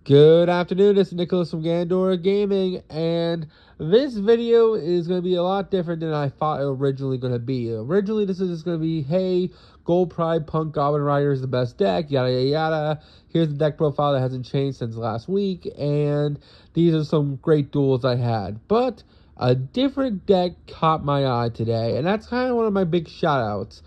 Good afternoon, this is Nicholas from Gandora Gaming, and this video is going to be a lot different than I thought it originally going to be. Originally, this is just going to be, hey, Gold Pride Punk Goblin Rider is the best deck, yada yada yada. Here's the deck profile that hasn't changed since last week, and these are some great duels I had. But a different deck caught my eye today, and that's kind of one of my big shout-outs.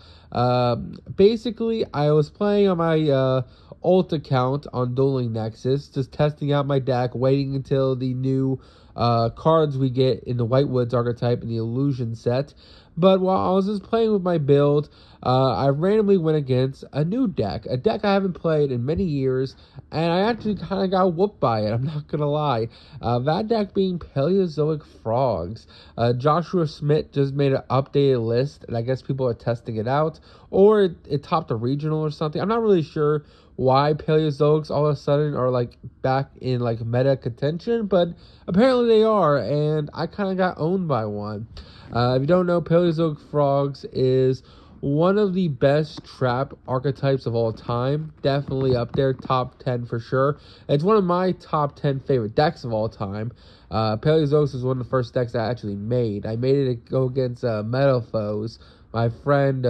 Basically, I was playing on my alt account on Dueling Nexus, just testing out my deck, waiting until the new cards we get in the Whitewoods archetype in the Illusion set. But while I was just playing with my build, I randomly went against a new deck, a deck I haven't played in many years, and I actually kind of got whooped by it, I'm not going to lie. That deck being Paleozoic Frogs. Joshua Smith just made an updated list, and I guess people are testing it out, or it topped a regional or something. I'm not really sure why Paleozoics all of a sudden are like back in like meta contention, but apparently they are, and I kind of got owned by one. If you don't know, Paleozoic Frogs is one of the best trap archetypes of all time. Definitely up there, top 10 for sure. It's one of my top 10 favorite decks of all time. Paleozoics is one of the first decks I actually made. I made it to go against Metal Foes. My friend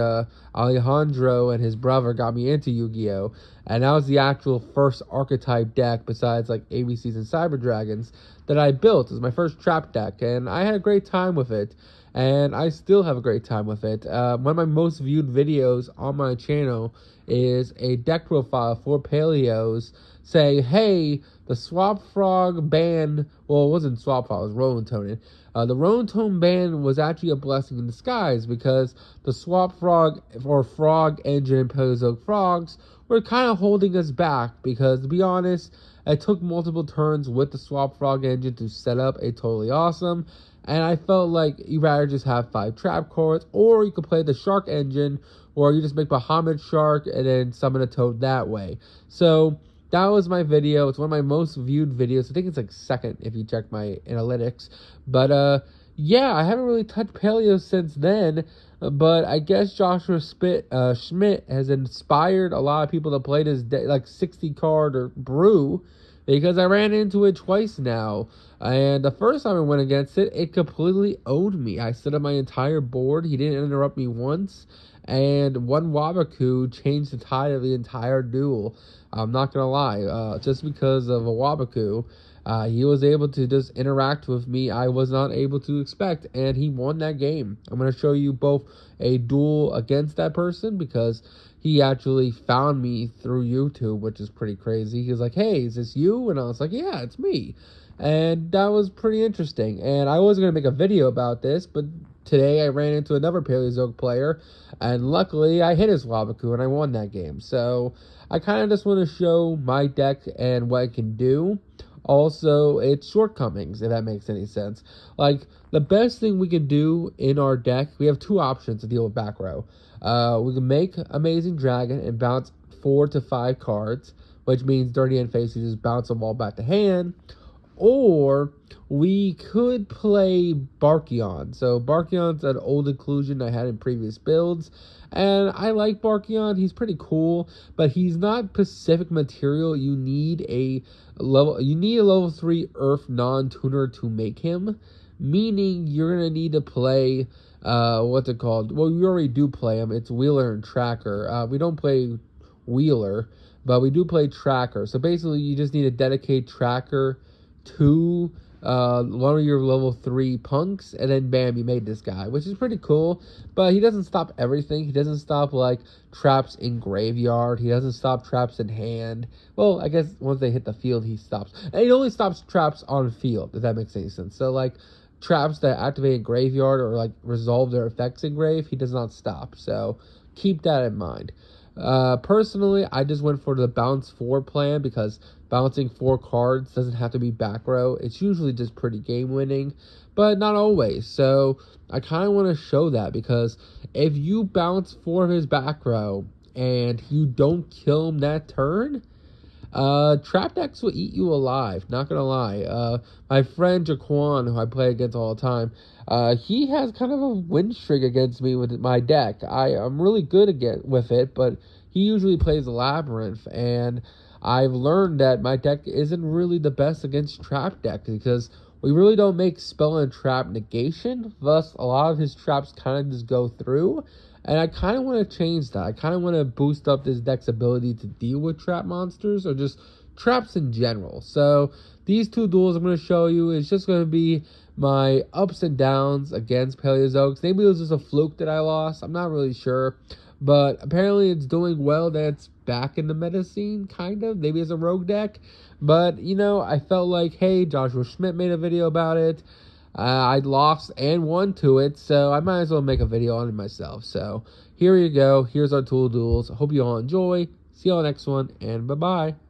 Alejandro and his brother got me into Yu-Gi-Oh! And that was the actual first archetype deck, besides like ABCs and Cyber Dragons, that I built. It was my first trap deck, and I had a great time with it. And I still have a great time with it. One of my most viewed videos on my channel is a deck profile for Paleos saying, hey, the Swap Frog ban, well, it wasn't Swap Frog, it was Rolling Tonin. The Rolling Tone ban was actually a blessing in disguise, because the Swap Frog or Frog engine and Paleozoic Frogs were kind of holding us back, because to be honest, it took multiple turns with the Swap Frog engine to set up a totally awesome. And I felt like you'd rather just have 5 trap cards, or you could play the Shark engine, or you just make Bahamut Shark and then summon a Toad that way. So that was my video. It's one of my most viewed videos. I think it's like second if you check my analytics. But yeah, I haven't really touched Paleo since then. But I guess Joshua Schmidt has inspired a lot of people to play this like 60 card or brew, because I ran into it twice now. And the first time I went against it, it completely owned me. I set up my entire board. He didn't interrupt me once. And one Wabaku changed the tide of the entire duel. I'm not going to lie. Just because of a Wabaku, he was able to just interact with me. I was not able to expect. And he won that game. I'm going to show you both a duel against that person, because he actually found me through YouTube, which is pretty crazy. He was like, hey, is this you? And I was like, yeah, it's me. And that was pretty interesting. And I was going to make a video about this, but today I ran into another Paleozoic player, and luckily I hit his Wabaku and I won that game. So I kind of just want to show my deck and what it can do. Also, its shortcomings, if that makes any sense. Like, the best thing we can do in our deck, we have 2 options to deal with back row. We can make Amazing Dragon and bounce 4 to 5 cards, which means Dirty End Face, you just bounce them all back to hand. Or we could play Barkion. So Barkion's an old inclusion I had in previous builds, and I like Barkion. He's pretty cool, but he's not Pacific material. You need a level 3 Earth non-tuner to make him, meaning you're gonna need to play what's it called? Well, you already do play him. It's Wheeler and Tracker. We don't play Wheeler, but we do play Tracker. So basically, you just need to dedicate Tracker to one of your level 3 punks, and then bam, you made this guy, which is pretty cool. But he doesn't stop everything. He doesn't stop like traps in graveyard. He doesn't stop traps in hand. Well, I guess once they hit the field, he stops. And he only stops traps on field, if that makes any sense. So like traps that activate in graveyard or like resolve their effects in grave, he does not stop. So keep that in mind. Personally, I just went for the bounce 4 plan, because bouncing 4 cards doesn't have to be back row. It's usually just pretty game winning, but not always. So I kind of want to show that, because if you bounce 4 of his back row and you don't kill him that turn, trap decks will eat you alive, not gonna lie. My friend Jaquan, who I play against all the time, he has kind of a win streak against me with my deck. I'm really good with it, but he usually plays Labyrinth, and I've learned that my deck isn't really the best against trap decks because we really don't make spell and trap negation. Thus, a lot of his traps kind of just go through. And I kind of want to change that. I kind of want to boost up this deck's ability to deal with trap monsters or just traps in general. So these two duels I'm going to show you is just going to be my ups and downs against Paleozoics. Maybe it was just a fluke that I lost. I'm not really sure. But apparently it's doing well that it's back in the meta scene, kind of. Maybe it's a rogue deck. But, you know, I felt like, hey, Joshua Schmidt made a video about it. I lost and won to it, so I might as well make a video on it myself. So here you go. Here's our tool duels. I hope you all enjoy. See you on the next one, and bye-bye.